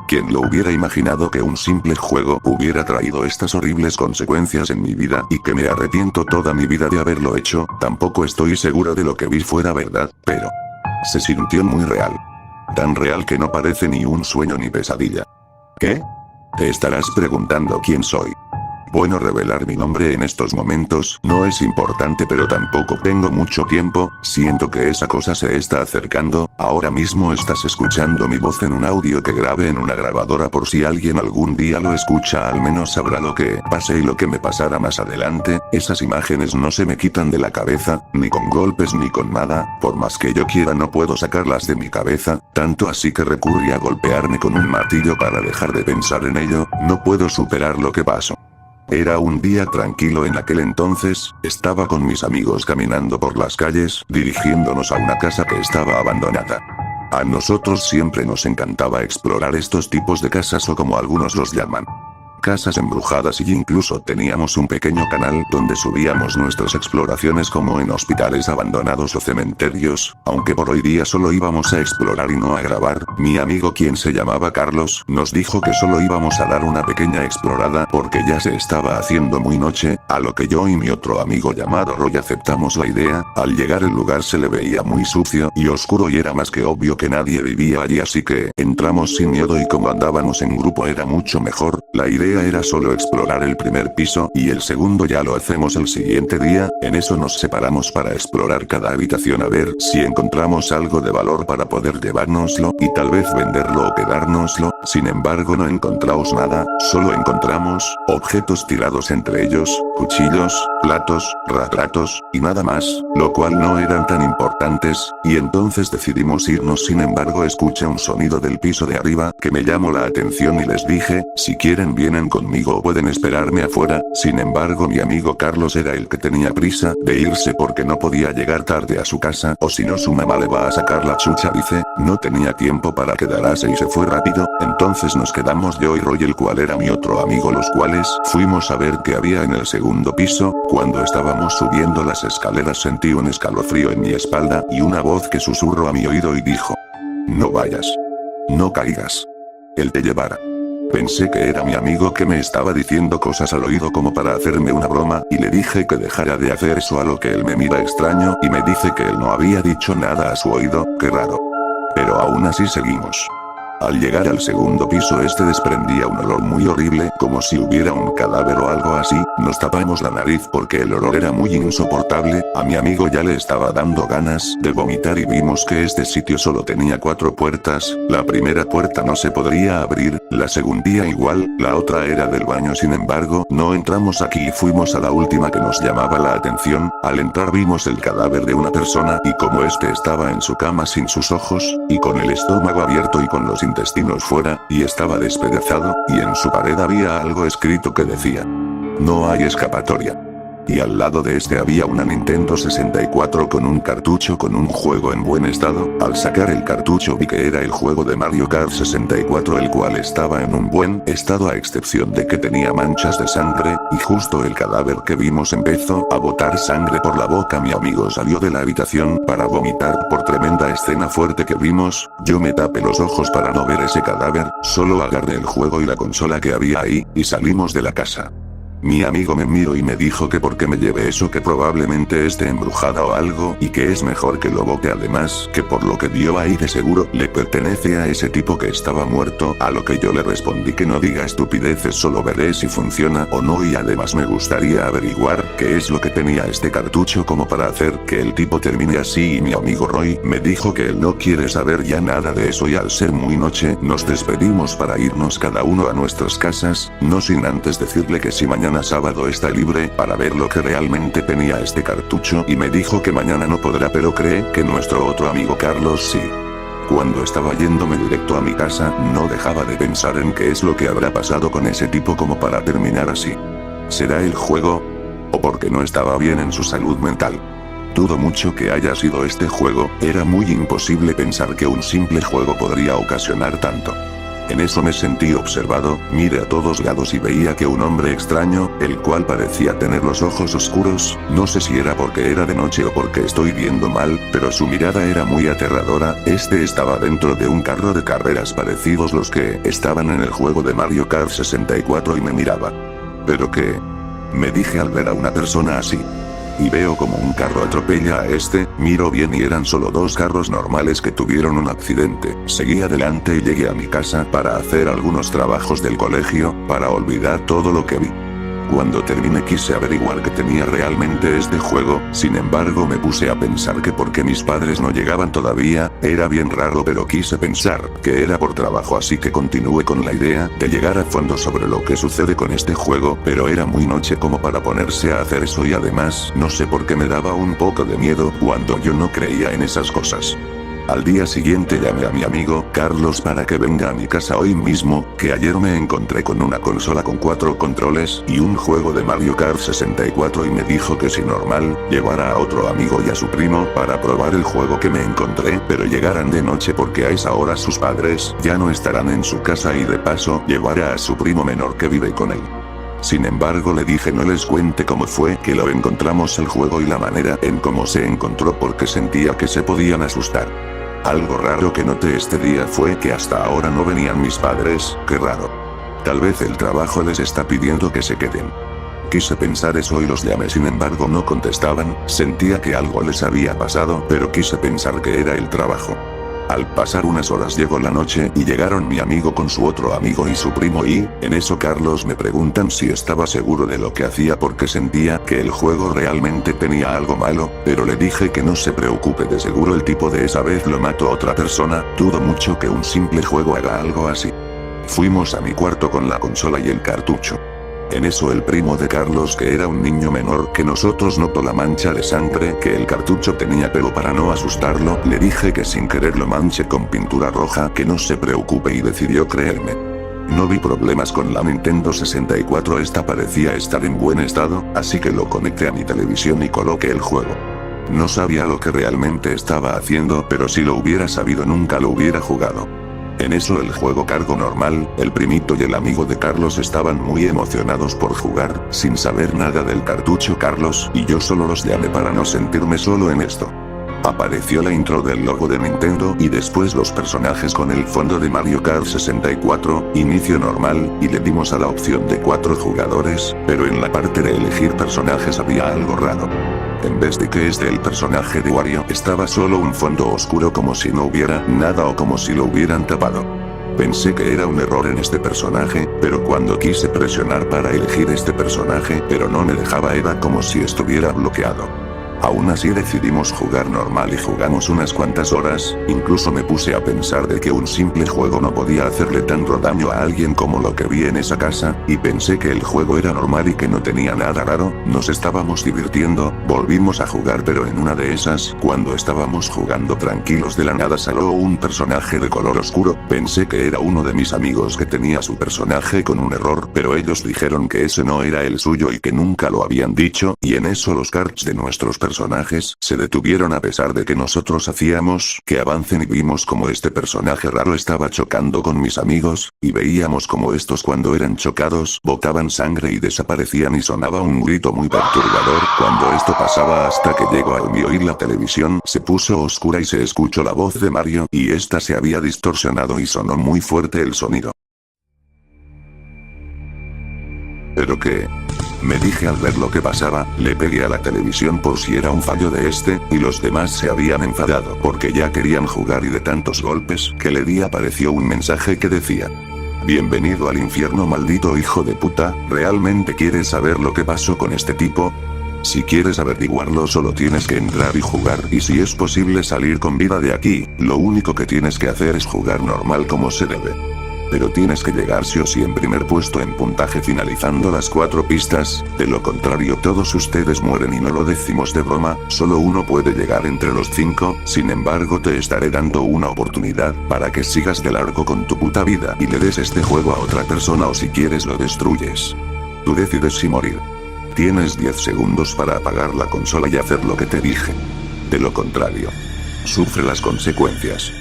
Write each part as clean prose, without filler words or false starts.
¿Quién lo hubiera imaginado que un simple juego hubiera traído estas horribles consecuencias en mi vida y que me arrepiento toda mi vida de haberlo hecho? Tampoco estoy seguro de lo que vi fuera verdad, pero se sintió muy real. Tan real que no parece ni un sueño ni pesadilla. ¿Qué? Te estarás preguntando quién soy. Bueno, revelar mi nombre en estos momentos no es importante, pero tampoco tengo mucho tiempo. Siento que esa cosa se está acercando. Ahora mismo estás escuchando mi voz en un audio que grabé en una grabadora, por si alguien algún día lo escucha, al menos sabrá lo que pase y lo que me pasará más adelante. Esas imágenes no se me quitan de la cabeza, ni con golpes ni con nada. Por más que yo quiera no puedo sacarlas de mi cabeza, tanto así que recurrí a golpearme con un martillo para dejar de pensar en ello. No puedo superar lo que pasó. Era un día tranquilo en aquel entonces. Estaba con mis amigos caminando por las calles, dirigiéndonos a una casa que estaba abandonada. A nosotros siempre nos encantaba explorar estos tipos de casas, o como algunos los llaman, casas embrujadas, y incluso teníamos un pequeño canal donde subíamos nuestras exploraciones, como en hospitales abandonados o cementerios, aunque por hoy día solo íbamos a explorar y no a grabar. Mi amigo, quien se llamaba Carlos, nos dijo que solo íbamos a dar una pequeña explorada porque ya se estaba haciendo muy noche, a lo que yo y mi otro amigo llamado Roy aceptamos la idea. Al llegar el lugar se le veía muy sucio y oscuro y era más que obvio que nadie vivía allí, así que entramos sin miedo, y como andábamos en grupo era mucho mejor. La idea era solo explorar el primer piso y el segundo ya lo hacemos el siguiente día. En eso nos separamos para explorar cada habitación a ver si encontramos algo de valor para poder llevárnoslo y tal vez venderlo o quedárnoslo. Sin embargo, no encontramos nada, solo encontramos objetos tirados, entre ellos cuchillos, platos, retratos y nada más, lo cual no eran tan importantes, y entonces decidimos irnos. Sin embargo, escuché un sonido del piso de arriba que me llamó la atención y les dije, si quieren vienen conmigo o pueden esperarme afuera. Sin embargo, mi amigo Carlos era el que tenía prisa de irse porque no podía llegar tarde a su casa, o si no su mamá le va a sacar la chucha, dice. No tenía tiempo para quedarse y se fue rápido. Entonces nos quedamos yo y Roy, el cual era mi otro amigo, los cuales fuimos a ver qué había en el segundo piso. Cuando estábamos subiendo las escaleras sentí un escalofrío en mi espalda y una voz que susurró a mi oído y dijo: no vayas. No caigas. Él te llevará. Pensé que era mi amigo que me estaba diciendo cosas al oído como para hacerme una broma, y le dije que dejara de hacer eso, a lo que él me mira extraño y me dice que él no había dicho nada a su oído. Qué raro. Pero aún así seguimos. Al llegar al segundo piso desprendía un olor muy horrible, como si hubiera un cadáver o algo así. Nos tapamos la nariz porque el olor era muy insoportable. A mi amigo ya le estaba dando ganas de vomitar y vimos que este sitio solo tenía 4 puertas. La primera puerta no se podría abrir, la segunda igual, la otra era del baño. Sin embargo, no entramos aquí y fuimos a la última que nos llamaba la atención. Al entrar vimos el cadáver de una persona, y como estaba en su cama sin sus ojos, y con el estómago abierto y con los intestinos fuera, y estaba despedazado, y en su pared había algo escrito que decía: no hay escapatoria. Y al lado de había una Nintendo 64 con un cartucho con un juego en buen estado. Al sacar el cartucho vi que era el juego de Mario Kart 64, el cual estaba en un buen estado, a excepción de que tenía manchas de sangre, y justo el cadáver que vimos empezó a botar sangre por la boca. Mi amigo salió de la habitación para vomitar por tremenda escena fuerte que vimos. Yo me tapé los ojos para no ver ese cadáver, solo agarré el juego y la consola que había ahí, y salimos de la casa. Mi amigo me miró y me dijo que por qué me llevé eso, que probablemente esté embrujada o algo, y que es mejor que lo bote, además que por lo que vio ahí de seguro le pertenece a ese tipo que estaba muerto, a lo que yo le respondí que no diga estupideces, solo veré si funciona o no, y además me gustaría averiguar qué es lo que tenía este cartucho como para hacer que el tipo termine así. Y mi amigo Roy me dijo que él no quiere saber ya nada de eso, y al ser muy noche nos despedimos para irnos cada uno a nuestras casas, no sin antes decirle que si mañana sábado está libre para ver lo que realmente tenía este cartucho, y me dijo que mañana no podrá, pero cree que nuestro otro amigo Carlos sí. Cuando estaba yéndome directo a mi casa, no dejaba de pensar en qué es lo que habrá pasado con ese tipo como para terminar así. ¿Será el juego? ¿O porque no estaba bien en su salud mental? Dudo mucho que haya sido este juego. Era muy imposible pensar que un simple juego podría ocasionar tanto. En eso me sentí observado, miré a todos lados y veía que un hombre extraño, el cual parecía tener los ojos oscuros, no sé si era porque era de noche o porque estoy viendo mal, pero su mirada era muy aterradora. Este estaba dentro de un carro de carreras parecidos los que estaban en el juego de Mario Kart 64 y me miraba. ¿Pero qué? Me dije al ver a una persona así. Y veo como un carro atropella a este, miro bien y eran solo dos carros normales que tuvieron un accidente. Seguí adelante y llegué a mi casa para hacer algunos trabajos del colegio, para olvidar todo lo que vi. Cuando terminé quise averiguar qué tenía realmente este juego, sin embargo me puse a pensar que porque mis padres no llegaban todavía, era bien raro, pero quise pensar que era por trabajo, así que continué con la idea de llegar a fondo sobre lo que sucede con este juego, pero era muy noche como para ponerse a hacer eso y además no sé por qué me daba un poco de miedo cuando yo no creía en esas cosas. Al día siguiente llamé a mi amigo Carlos para que venga a mi casa hoy mismo, que ayer me encontré con una consola con 4 controles y un juego de Mario Kart 64 y me dijo que si normal, llevara a otro amigo y a su primo para probar el juego que me encontré, pero llegaran de noche porque a esa hora sus padres ya no estarán en su casa y de paso llevara a su primo menor que vive con él. Sin embargo le dije no les cuente cómo fue que lo encontramos el juego y la manera en cómo se encontró porque sentía que se podían asustar. Algo raro que noté este día fue que hasta ahora no venían mis padres, qué raro. Tal vez el trabajo les está pidiendo que se queden. Quise pensar eso y los llamé, sin embargo no contestaban, sentía que algo les había pasado, pero quise pensar que era el trabajo. Al pasar unas horas llegó la noche y llegaron mi amigo con su otro amigo y su primo y, en eso Carlos me preguntan si estaba seguro de lo que hacía porque sentía que el juego realmente tenía algo malo, pero le dije que no se preocupe, de seguro el tipo de esa vez lo mató a otra persona, dudo mucho que un simple juego haga algo así. Fuimos a mi cuarto con la consola y el cartucho. En eso el primo de Carlos, que era un niño menor que nosotros, notó la mancha de sangre que el cartucho tenía, pero para no asustarlo, le dije que sin querer lo manché con pintura roja, que no se preocupe y decidió creerme. No vi problemas con la Nintendo 64, esta parecía estar en buen estado, así que lo conecté a mi televisión y coloqué el juego. No sabía lo que realmente estaba haciendo, pero si lo hubiera sabido nunca lo hubiera jugado. En eso el juego cargó normal, el primito y el amigo de Carlos estaban muy emocionados por jugar, sin saber nada del cartucho. Carlos y yo solo los llamé para no sentirme solo en esto. Apareció la intro del logo de Nintendo y después los personajes con el fondo de Mario Kart 64, inicio normal, y le dimos a la opción de 4 jugadores, pero en la parte de elegir personajes había algo raro. En vez de que el personaje de Wario estaba solo un fondo oscuro como si no hubiera nada o como si lo hubieran tapado. Pensé que era un error en este personaje, pero cuando quise presionar para elegir este personaje pero no me dejaba, era como si estuviera bloqueado. Aún así decidimos jugar normal y jugamos unas cuantas horas, incluso me puse a pensar de que un simple juego no podía hacerle tanto daño a alguien como lo que vi en esa casa, y pensé que el juego era normal y que no tenía nada raro, nos estábamos divirtiendo, volvimos a jugar, pero en una de esas, cuando estábamos jugando tranquilos, de la nada salió un personaje de color oscuro, pensé que era uno de mis amigos que tenía su personaje con un error, pero ellos dijeron que ese no era el suyo y que nunca lo habían dicho, y en eso los karts de nuestros personajes se detuvieron a pesar de que nosotros hacíamos que avancen y vimos como este personaje raro estaba chocando con mis amigos, y veíamos como estos cuando eran chocados botaban sangre y desaparecían y sonaba un grito muy perturbador cuando esto pasaba, hasta que llegó al mío y la televisión se puso oscura y se escuchó la voz de Mario y esta se había distorsionado y sonó muy fuerte el sonido. ¿Pero qué? Me dije al ver lo que pasaba, le pegué a la televisión por si era un fallo de este, y los demás se habían enfadado porque ya querían jugar y de tantos golpes que le di apareció un mensaje que decía: bienvenido al infierno, maldito hijo de puta, ¿realmente quieres saber lo que pasó con este tipo? Si quieres averiguarlo solo tienes que entrar y jugar, y si es posible salir con vida de aquí, lo único que tienes que hacer es jugar normal como se debe. Pero tienes que llegar sí o sí en primer puesto en puntaje finalizando las 4 pistas, de lo contrario todos ustedes mueren, y no lo decimos de broma, solo uno puede llegar entre los 5, sin embargo te estaré dando una oportunidad para que sigas de largo con tu puta vida y le des este juego a otra persona, o si quieres lo destruyes. Tú decides si morir. Tienes 10 segundos para apagar la consola y hacer lo que te dije. De lo contrario, sufre las consecuencias.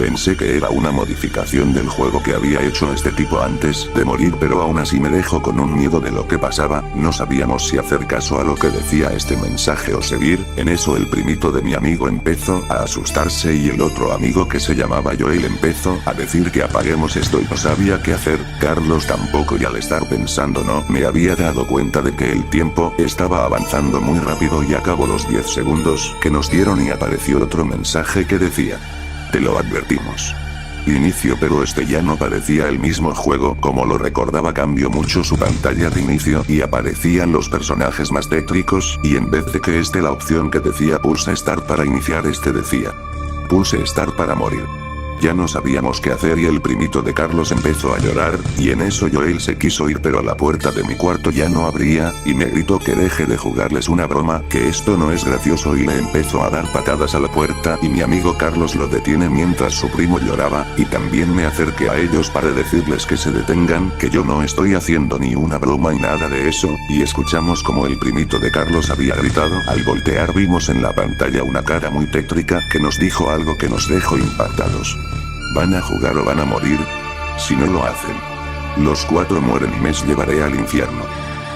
Pensé que era una modificación del juego que había hecho este tipo antes de morir, pero aún así me dejó con un miedo de lo que pasaba. No sabíamos si hacer caso a lo que decía este mensaje o seguir. En eso el primito de mi amigo empezó a asustarse y el otro amigo, que se llamaba Joel, empezó a decir que apaguemos esto y no sabía qué hacer. Carlos tampoco, y al estar pensando no me había dado cuenta de que el tiempo estaba avanzando muy rápido y acabó los 10 segundos que nos dieron y apareció otro mensaje que decía: te lo advertimos. Inicio, pero este ya no parecía el mismo juego como lo recordaba. Cambió mucho su pantalla de inicio y aparecían los personajes más tétricos, y en vez de que la opción que decía pulsa Start para iniciar, decía pulse Start para morir. Ya no sabíamos qué hacer y el primito de Carlos empezó a llorar, y en eso Joel se quiso ir, pero la puerta de mi cuarto ya no abría, y me gritó que deje de jugarles una broma, que esto no es gracioso, y le empezó a dar patadas a la puerta, y mi amigo Carlos lo detiene mientras su primo lloraba, y también me acerqué a ellos para decirles que se detengan, que yo no estoy haciendo ni una broma y nada de eso, y escuchamos como el primito de Carlos había gritado. Al voltear vimos en la pantalla una cara muy tétrica que nos dijo algo que nos dejó impactados. ¿Van a jugar o van a morir? Si no lo hacen, los 4 mueren y me llevaré al infierno.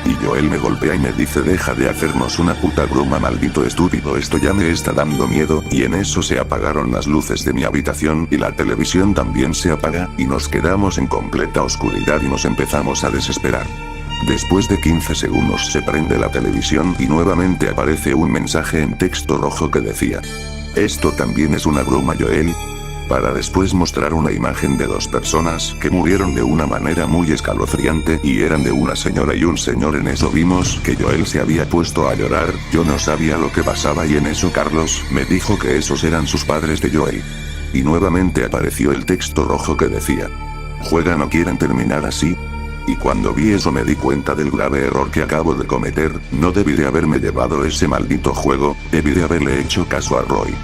Y Joel me golpea y me dice: deja de hacernos una puta broma, maldito estúpido, esto ya me está dando miedo. Y en eso se apagaron las luces de mi habitación y la televisión también se apaga, y nos quedamos en completa oscuridad y nos empezamos a desesperar. Después de 15 segundos se prende la televisión y nuevamente aparece un mensaje en texto rojo que decía: esto también es una broma, Joel. Para después mostrar una imagen de 2 personas que murieron de una manera muy escalofriante, y eran de una señora y un señor. En eso vimos que Joel se había puesto a llorar. Yo no sabía lo que pasaba, y en eso Carlos me dijo que esos eran sus padres de Joel. Y nuevamente apareció el texto rojo que decía: juegan o quieren terminar así. Y cuando vi eso me di cuenta del grave error que acabo de cometer. No debí de haberme llevado ese maldito juego, debí de haberle hecho caso a Roy.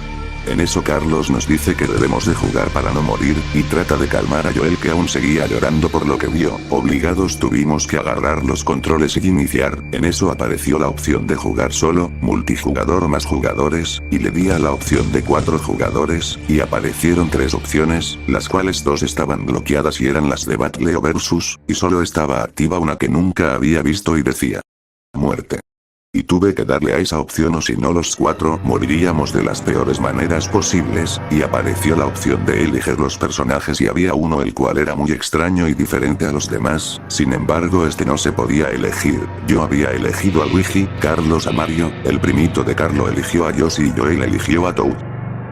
En eso Carlos nos dice que debemos de jugar para no morir, y trata de calmar a Joel, que aún seguía llorando por lo que vio. Obligados tuvimos que agarrar los controles y iniciar. En eso apareció la opción de jugar solo, multijugador más jugadores, y le di a la opción de 4 jugadores, y aparecieron 3 opciones, las cuales 2 estaban bloqueadas y eran las de Battle o Versus, y solo estaba activa una que nunca había visto y decía: muerte. Y tuve que darle a esa opción, o si no los 4 moriríamos de las peores maneras posibles, y apareció la opción de elegir los personajes, y había uno el cual era muy extraño y diferente a los demás. Sin embargo no se podía elegir. Yo había elegido a Luigi, Carlos a Mario, el primito de Carlo eligió a Yoshi y Joel eligió a Toad.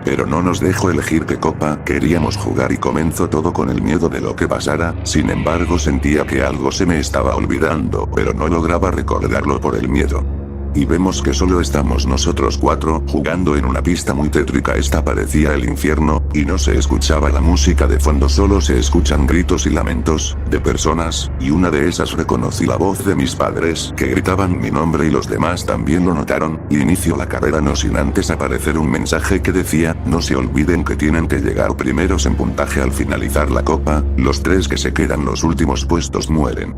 Pero no nos dejó elegir qué copa queríamos jugar, y comenzó todo con el miedo de lo que pasara. Sin embargo sentía que algo se me estaba olvidando, pero no lograba recordarlo por el miedo. Y vemos que solo estamos nosotros 4 jugando en una pista muy tétrica. Esta parecía el infierno, y no se escuchaba la música de fondo, solo se escuchan gritos y lamentos de personas, y una de esas reconocí la voz de mis padres que gritaban mi nombre, y los demás también lo notaron. Y inició la carrera no sin antes aparecer un mensaje que decía: no se olviden que tienen que llegar primeros en puntaje al finalizar la copa, los 3 que se quedan los últimos puestos mueren.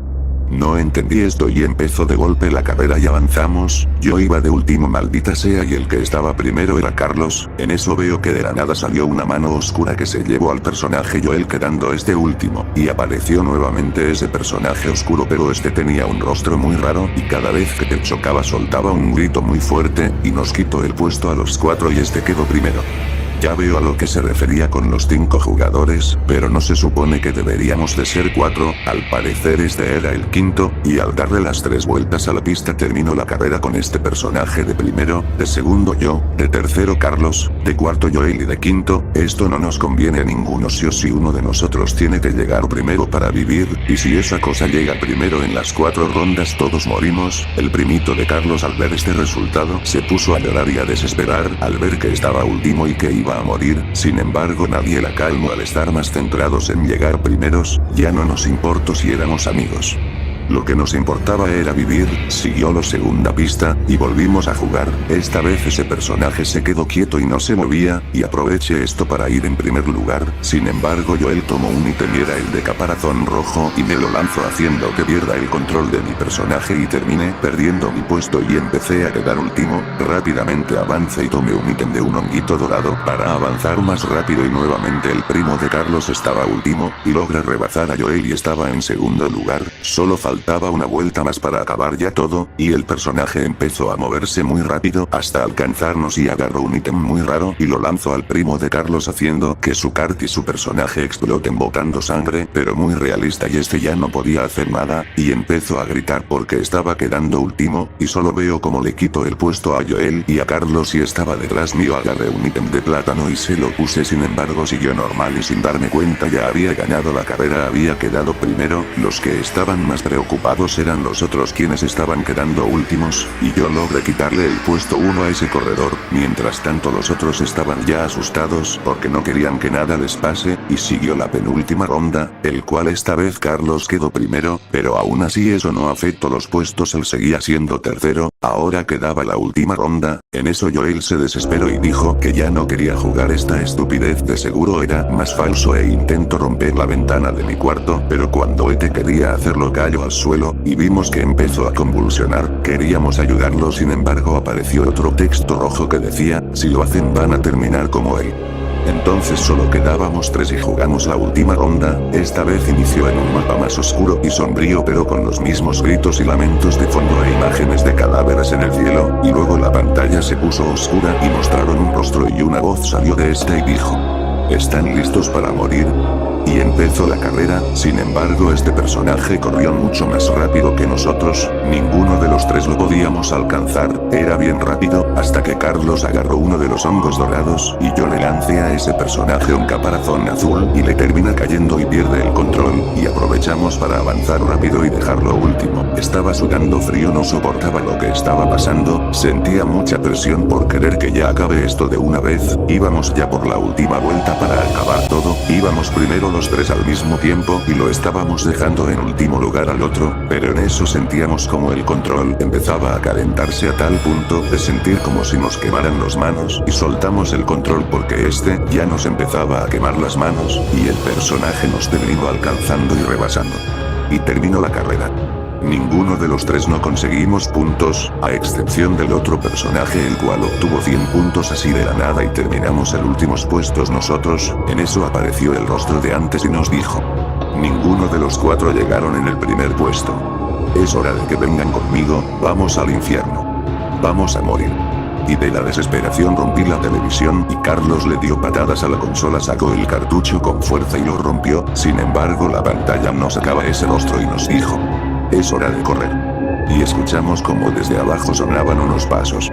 No entendí esto y empezó de golpe la carrera y avanzamos. Yo iba de último, maldita sea, y el que estaba primero era Carlos. En eso veo que de la nada salió una mano oscura que se llevó al personaje Joel, quedando último, y apareció nuevamente ese personaje oscuro, pero tenía un rostro muy raro, y cada vez que te chocaba soltaba un grito muy fuerte, y nos quitó el puesto a los 4 y quedó primero. Ya veo a lo que se refería con los 5 jugadores, pero no se supone que deberíamos de ser 4, al parecer era el quinto, y al darle las 3 vueltas a la pista terminó la carrera con este personaje de primero, de segundo yo, de tercero Carlos, de cuarto Joel y de quinto. Esto no nos conviene a ninguno, sí o sí uno de nosotros tiene que llegar primero para vivir, y si esa cosa llega primero en las 4 rondas todos morimos. El primito de Carlos al ver este resultado se puso a llorar y a desesperar al ver que estaba último y que iba a morir. Sin embargo nadie la calmó al estar más centrados en llegar primeros. Ya no nos importó si éramos amigos. Lo que nos importaba era vivir, siguió la segunda pista, y volvimos a jugar. Esta vez ese personaje se quedó quieto y no se movía, y aproveché esto para ir en primer lugar. Sin embargo Joel tomó un ítem y era el de caparazón rojo y me lo lanzó haciendo que pierda el control de mi personaje y terminé perdiendo mi puesto y empecé a quedar último. Rápidamente avancé y tomé un ítem de un honguito dorado para avanzar más rápido y nuevamente el primo de Carlos estaba último, y logré rebasar a Joel y estaba en segundo lugar. Solo faltaba una vuelta más para acabar ya todo, y el personaje empezó a moverse muy rápido hasta alcanzarnos y agarró un ítem muy raro y lo lanzó al primo de Carlos haciendo que su kart y su personaje exploten botando sangre, pero muy realista y este ya no podía hacer nada, y empezó a gritar porque estaba quedando último, y solo veo como le quito el puesto a Joel y a Carlos y estaba detrás mío. Agarré un ítem de plátano y se lo puse, sin embargo siguió normal y sin darme cuenta ya había ganado la carrera, había quedado primero. Los que estaban más preocupados eran los otros quienes estaban quedando últimos, y yo logré quitarle el puesto 1 a ese corredor. Mientras tanto los otros estaban ya asustados porque no querían que nada les pase, y siguió la penúltima ronda, el cual esta vez Carlos quedó primero, pero aún así eso no afectó los puestos, él seguía siendo tercero. Ahora quedaba la última ronda. En eso Joel se desesperó y dijo que ya no quería jugar esta estupidez, de seguro era más falso, e intentó romper la ventana de mi cuarto, pero cuando Ete quería hacerlo cayó al suelo, y vimos que empezó a convulsionar. Queríamos ayudarlo, sin embargo apareció otro texto rojo que decía, si lo hacen van a terminar como él. Entonces solo quedábamos 3 y jugamos la última ronda. Esta vez inició en un mapa más oscuro y sombrío, pero con los mismos gritos y lamentos de fondo e imágenes de cadáveres en el cielo, y luego la pantalla se puso oscura y mostraron un rostro y una voz salió de esta y dijo, ¿están listos para morir? Y empezó la carrera. Sin embargo este personaje corrió mucho más rápido que nosotros, ninguno de los 3 lo podíamos alcanzar, era bien rápido, hasta que Carlos agarró uno de los hongos dorados, y yo le lancé a ese personaje un caparazón azul, y le termina cayendo y pierde el control, y aprovechamos para avanzar rápido y dejarlo último. Estaba sudando frío, no soportaba lo que estaba pasando, sentía mucha presión por querer que ya acabe esto de una vez. Íbamos ya por la última vuelta para acabar todo, íbamos primero los 3 al mismo tiempo y lo estábamos dejando en último lugar al otro, pero en eso sentíamos como el control empezaba a calentarse a tal punto de sentir como si nos quemaran las manos, y soltamos el control porque este ya nos empezaba a quemar las manos, y el personaje nos terminó alcanzando y rebasando. Y terminó la carrera. Ninguno de los 3 no conseguimos puntos, a excepción del otro personaje, el cual obtuvo 100 puntos así de la nada, y terminamos en últimos puestos nosotros. En eso apareció el rostro de antes y nos dijo, ninguno de los 4 llegaron en el primer puesto. Es hora de que vengan conmigo, vamos al infierno. Vamos a morir. Y de la desesperación rompí la televisión y Carlos le dio patadas a la consola, sacó el cartucho con fuerza y lo rompió. Sin embargo la pantalla no sacaba ese rostro y nos dijo, es hora de correr. Y escuchamos como desde abajo sonaban unos pasos.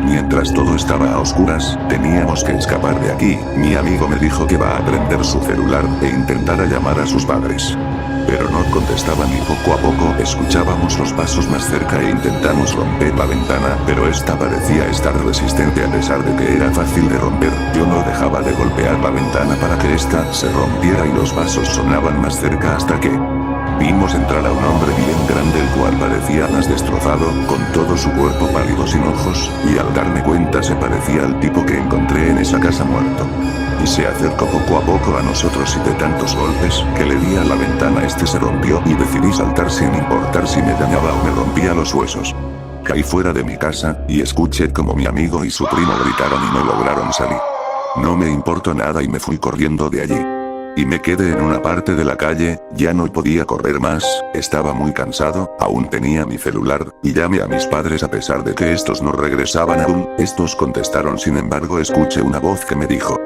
Mientras todo estaba a oscuras, teníamos que escapar de aquí. Mi amigo me dijo que va a prender su celular e intentara llamar a sus padres. Pero no contestaban, y poco a poco escuchábamos los pasos más cerca e intentamos romper la ventana, pero esta parecía estar resistente a pesar de que era fácil de romper. Yo no dejaba de golpear la ventana para que esta se rompiera y los pasos sonaban más cerca hasta que vimos entrar a un hombre bien grande, el cual parecía más destrozado, con todo su cuerpo pálido sin ojos, y al darme cuenta se parecía al tipo que encontré en esa casa muerto. Y se acercó poco a poco a nosotros, y de tantos golpes que le di a la ventana este se rompió, y decidí saltar sin importar si me dañaba o me rompía los huesos. Caí fuera de mi casa, y escuché como mi amigo y su primo gritaron y no lograron salir. No me importó nada y me fui corriendo de allí. Y me quedé en una parte de la calle, ya no podía correr más, estaba muy cansado, aún tenía mi celular, y llamé a mis padres a pesar de que estos no regresaban aún. Estos contestaron, sin embargo escuché una voz que me dijo,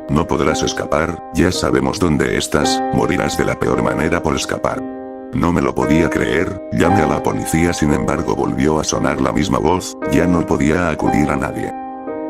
no podrás escapar, ya sabemos dónde estás, morirás de la peor manera por escapar. No me lo podía creer, llamé a la policía, sin embargo volvió a sonar la misma voz, ya no podía acudir a nadie.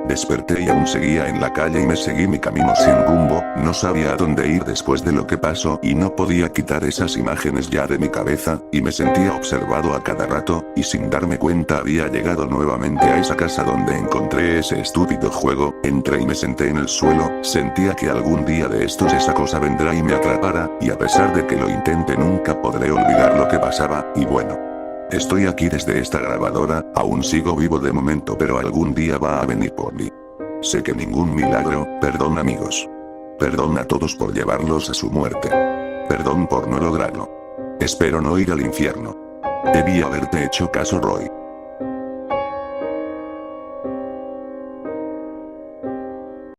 Desperté y aún seguía en la calle y me seguí mi camino sin rumbo, no sabía a dónde ir después de lo que pasó y no podía quitar esas imágenes ya de mi cabeza, y me sentía observado a cada rato, y sin darme cuenta había llegado nuevamente a esa casa donde encontré ese estúpido juego, entré y me senté en el suelo, sentía que algún día de estos esa cosa vendrá y me atrapará, y a pesar de que lo intente nunca podré olvidar lo que pasaba, y bueno. Estoy aquí desde esta grabadora, aún sigo vivo de momento pero algún día va a venir por mí. Sé que ningún milagro, perdón amigos. Perdón a todos por llevarlos a su muerte. Perdón por no lograrlo. Espero no ir al infierno. Debí haberte hecho caso, Roy.